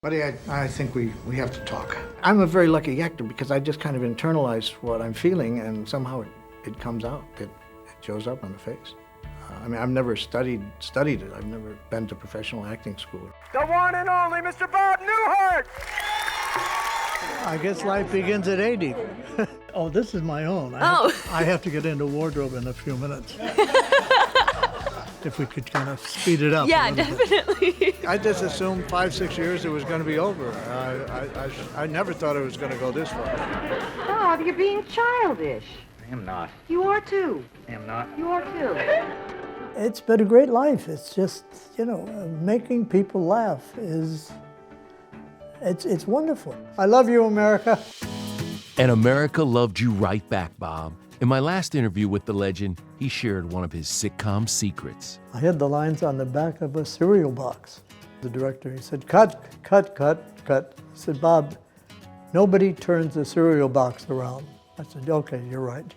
Buddy, I think we have to talk. I'm a very lucky actor because I just kind of internalize what I'm feeling, and somehow it comes out. It shows up on the face. I mean, I've never studied it. I've never been to professional acting school. The one and only Mr. Bob Newhart! I guess life begins at 80. Oh, this is my own. I have to get into wardrobe in a few minutes. If we could kind of speed it up. Yeah, definitely. I just assumed 5-6 years it was going to be over. I never thought it was going to go this far. Bob, you're being childish. I am not. You are too. I am not. You are too. It's been a great life. It's just, making people laugh it's wonderful. I love you, America. And America loved you right back, Bob. In my last interview with the legend, he shared one of his sitcom secrets. I had the lines on the back of a cereal box. The director, he said, cut, cut, cut, cut. I said, Bob, nobody turns the cereal box around. I said, okay, you're right.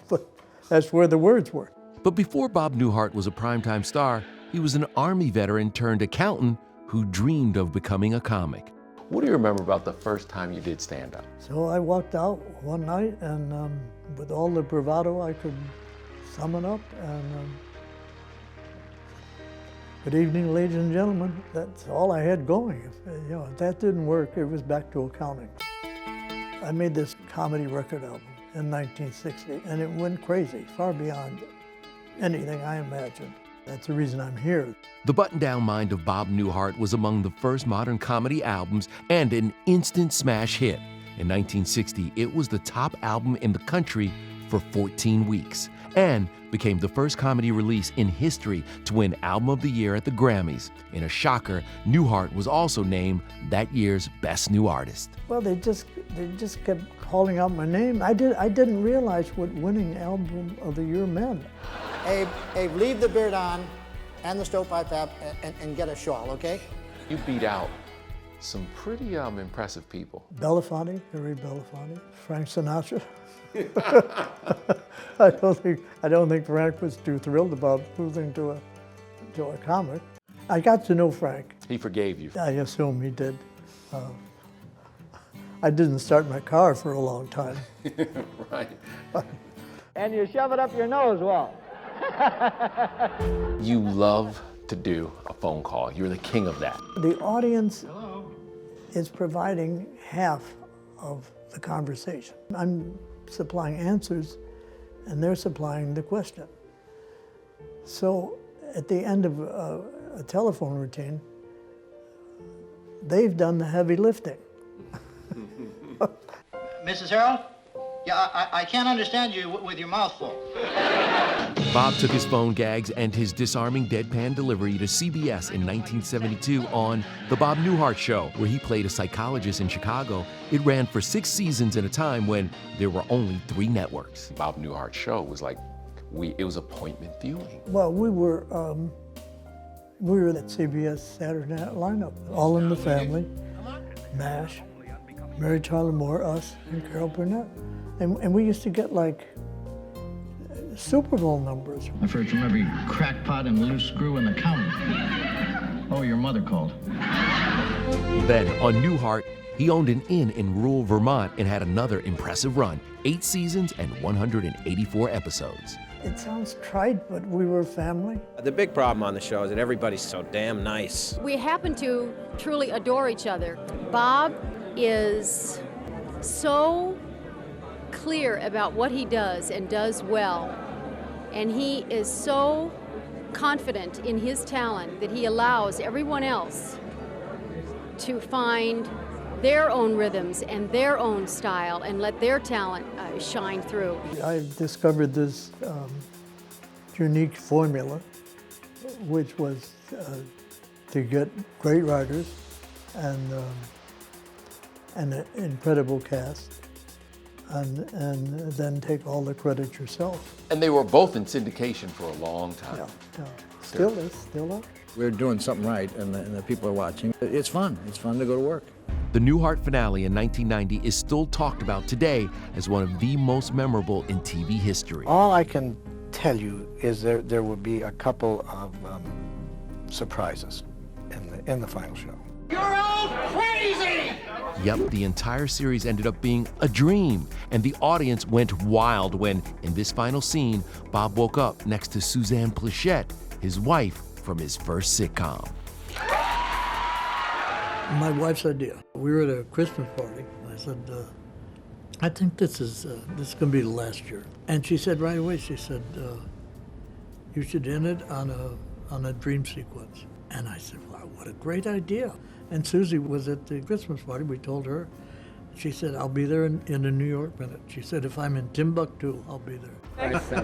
But that's where the words were. But before Bob Newhart was a primetime star, he was an Army veteran turned accountant who dreamed of becoming a comic. What do you remember about the first time you did stand-up? So I walked out one night and with all the bravado I could summon up and good evening, ladies and gentlemen. That's all I had going. If that didn't work, it was back to accounting. I made this comedy record album in 1960 and it went crazy, far beyond anything I imagined. That's the reason I'm here. The Button-Down Mind of Bob Newhart was among the first modern comedy albums and an instant smash hit. In 1960, it was the top album in the country for 14 weeks and became the first comedy release in history to win Album of the Year at the Grammys. In a shocker, Newhart was also named that year's Best New Artist. Well, they just kept calling out my name. I didn't realize what winning Album of the Year meant. Abe, leave the beard on and the stovepipe up and get a shawl, okay? You beat out some pretty impressive people. Belafonte, Harry Belafonte, Frank Sinatra. I don't think Frank was too thrilled about losing to a comic. I got to know Frank. He forgave you. I assume he did. I didn't start my car for a long time. Right. And you shove it up your nose well. You love to do a phone call. You're the king of that. The audience is providing half of the conversation. I'm supplying answers, and they're supplying the question. So at the end of a telephone routine, they've done the heavy lifting. Mrs. Harold? Yeah, I can't understand you with your mouth full. Bob took his phone gags and his disarming deadpan delivery to CBS in 1972 on The Bob Newhart Show, where he played a psychologist in Chicago. It ran for 6 seasons at a time when there were only 3 networks. Bob Newhart Show was like, it was appointment viewing. Well, we were at CBS Saturday Night lineup, All in the Family, MASH, Mary Tyler Moore, us, and Carol Burnett. And we used to get like Super Bowl numbers. I've heard from every crackpot and loose screw in the county. Oh, your mother called. Then, on Newhart, he owned an inn in rural Vermont and had another impressive run, 8 seasons and 184 episodes. It sounds trite, but we were family. The big problem on the show is that everybody's so damn nice. We happen to truly adore each other. Bob is so clear about what he does and does well, and he is so confident in his talent that he allows everyone else to find their own rhythms and their own style and let their talent shine through. I discovered this unique formula, which was to get great writers and an incredible cast, and then take all the credit yourself. And they were both in syndication for a long time. Yeah. Still are. We're doing something right, and the people are watching. It's fun. It's fun to go to work. The Newhart finale in 1990 is still talked about today as one of the most memorable in TV history. All I can tell you is there will be a couple of surprises in the final show. You're all crazy! Yep, the entire series ended up being a dream, and the audience went wild when, in this final scene, Bob woke up next to Suzanne Plachette, his wife from his first sitcom. My wife's idea. We were at a Christmas party. I said, I think this is going to be the last year. And she said right away, she said, you should end it on a dream sequence. And I said, wow, what a great idea. And Susie was at the Christmas party. We told her. She said, I'll be there in a New York minute. She said, if I'm in Timbuktu, I'll be there. You're so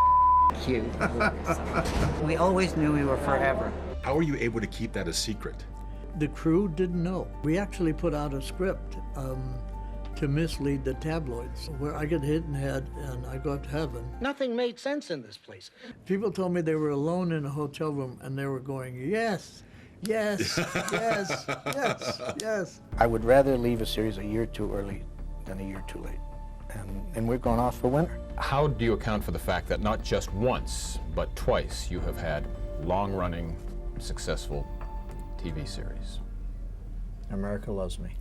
cute. We always knew we were forever. How were you able to keep that a secret? The crew didn't know. We actually put out a script to mislead the tabloids, where I get hit in the head and I go up to heaven. Nothing made sense in this place. People told me they were alone in a hotel room and they were going, yes, yes, yes, yes, yes. I would rather leave a series a year too early than a year too late. And we're going off for winter. How do you account for the fact that not just once, but twice you have had long-running, successful TV series? America loves me.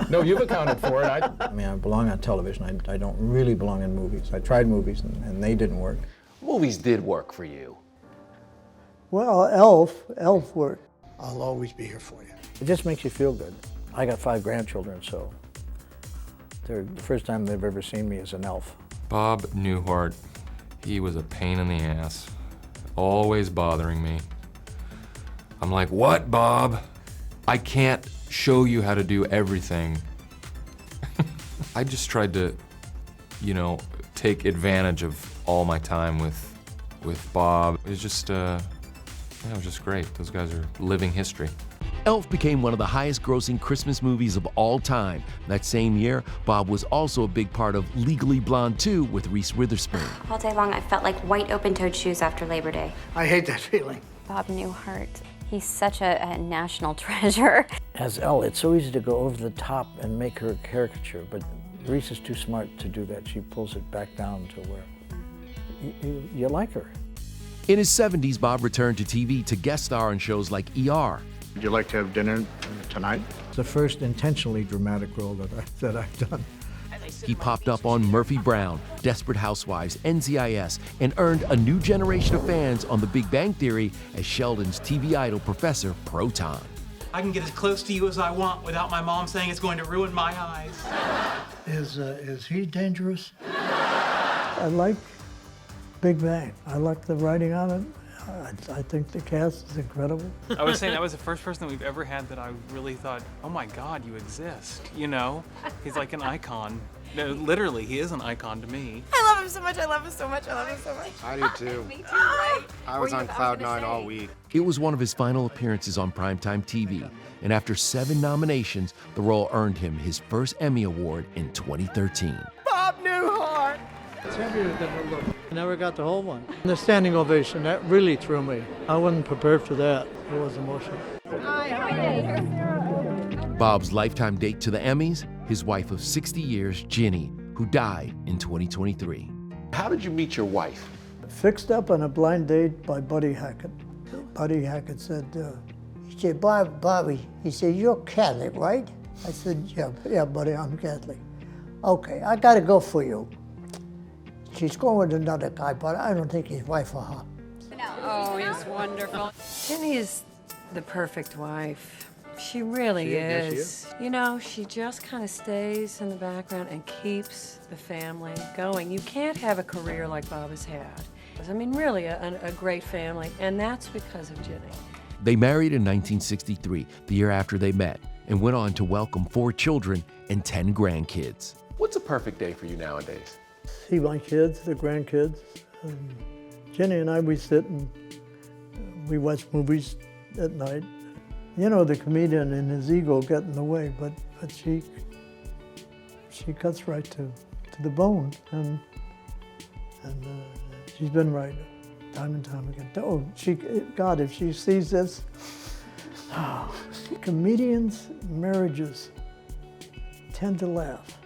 No, you've accounted for it. I mean, I belong on television. I don't really belong in movies. I tried movies and they didn't work. Movies did work for you. Well, Elf worked. I'll always be here for you. It just makes you feel good. I got 5 grandchildren, so the first time they've ever seen me is an elf. Bob Newhart, he was a pain in the ass, always bothering me. I'm like, what, Bob? I can't show you how to do everything. I just tried to, you know, take advantage of all my time with Bob. It was just, yeah, it was just great. Those guys are living history. Elf became one of the highest-grossing Christmas movies of all time. That same year, Bob was also a big part of Legally Blonde 2 with Reese Witherspoon. All day long, I felt like white open-toed shoes after Labor Day. I hate that feeling. Bob Newhart, he's such a national treasure. As Elle, it's so easy to go over the top and make her a caricature, but Reese is too smart to do that. She pulls it back down to where you like her. In his 70s, Bob returned to TV to guest star on shows like ER. Would you like to have dinner tonight? It's the first intentionally dramatic role that I've done. He popped up on Murphy Brown, Desperate Housewives, NCIS, and earned a new generation of fans on The Big Bang Theory as Sheldon's TV idol professor, Proton. I can get as close to you as I want without my mom saying it's going to ruin my eyes. Is he dangerous? I like Big Bang. I like the writing on it. I think the cast is incredible. I was saying that was the first person that we've ever had that I really thought, oh my God, you exist. You know, he's like an icon. No, literally, he is an icon to me. I love him so much. I love him so much. I love him so much. I do too. Me too, right? I was on cloud 9 all week. It was one of his final appearances on primetime TV, and after 7 nominations, the role earned him his first Emmy Award in 2013. Bob Newhart! It's heavier than it looked. I never got to hold one. The standing ovation, that really threw me. I wasn't prepared for that. It was emotional. Bob's lifetime date to the Emmys, his wife of 60 years, Ginny, who died in 2023. How did you meet your wife? Fixed up on a blind date by Buddy Hackett. Buddy Hackett said, he said, Bobby, he said, you're Catholic, right? I said, yeah, buddy, I'm Catholic. Okay, I gotta go for you. She's going with another guy, but I don't think he's wife for her. Oh, he's wonderful. Jenny is the perfect wife. She really is. You know, she just kind of stays in the background and keeps the family going. You can't have a career like Bob has had. I mean, really, a great family, and that's because of Jenny. They married in 1963, the year after they met, and went on to welcome 4 children and 10 grandkids. What's a perfect day for you nowadays? see my kids, the grandkids. Jenny and I, we sit and we watch movies at night. You know, the comedian and his ego get in the way, but she cuts right to the bone, and she's been right time and time again. Oh, God, if she sees this, comedians' marriages tend to laugh.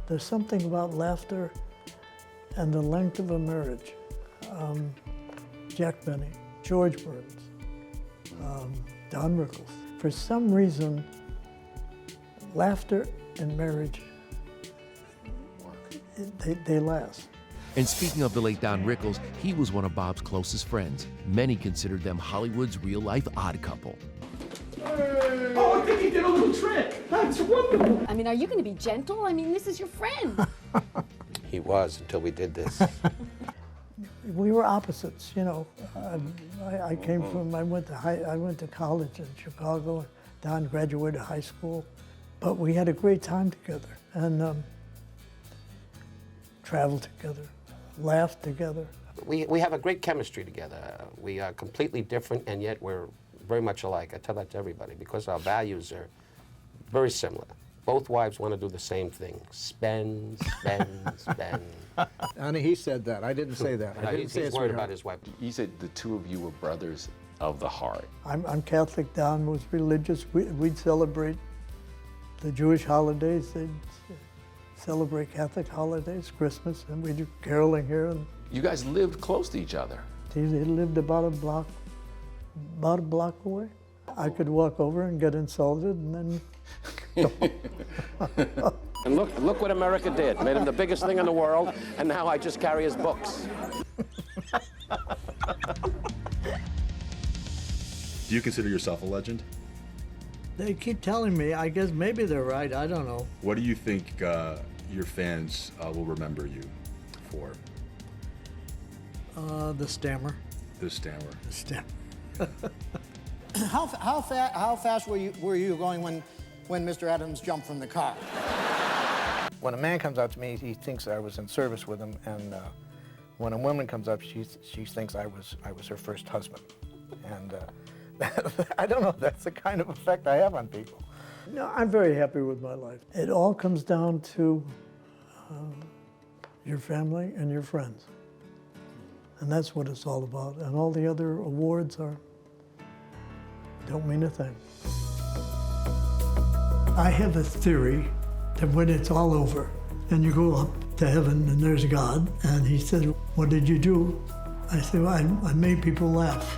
There's something about laughter and the length of a marriage. Jack Benny, George Burns, Don Rickles. For some reason, Laughter and marriage, they last. And speaking of the late Don Rickles, he was one of Bob's closest friends. Many considered them Hollywood's real-life odd couple. Oh, I think he did a little trick. That's wonderful. I mean, are you going to be gentle? I mean, this is your friend. He was until we did this. We were opposites, you know. I came from, I went to college in Chicago. Don graduated high school, but we had a great time together and traveled together, laughed together. We have a great chemistry together. We are completely different, and yet we're very much alike. I tell that to everybody because our values are very similar. Both wives want to do the same thing: spend, spend, spend. Honey, he said that. I didn't say that. I didn't say he's worried about his wife. You said the two of you were brothers of the heart. I'm Catholic. Don was religious. We'd celebrate the Jewish holidays. They'd celebrate Catholic holidays, Christmas, and we'd do caroling here. And You guys lived close to each other. he lived about a block away. I could walk over and get insulted, and then. And look what America did. Made him the biggest thing in the world, and now I just carry his books. Do you consider yourself a legend? They keep telling me. I guess maybe they're right. I don't know. What do you think your fans will remember you for? The stammer. The stammer. The stammer. How fast were you going when Mr. Adams jumped from the car? When a man comes up to me, he thinks I was in service with him, and when a woman comes up, she thinks I was her first husband. And I don't know, that's the kind of effect I have on people. No, I'm very happy with my life. It all comes down to your family and your friends. And that's what it's all about. And all the other awards don't mean a thing. I have a theory that when it's all over and you go up to heaven and there's God, and he said, "What did you do?" I said, "Well, I made people laugh."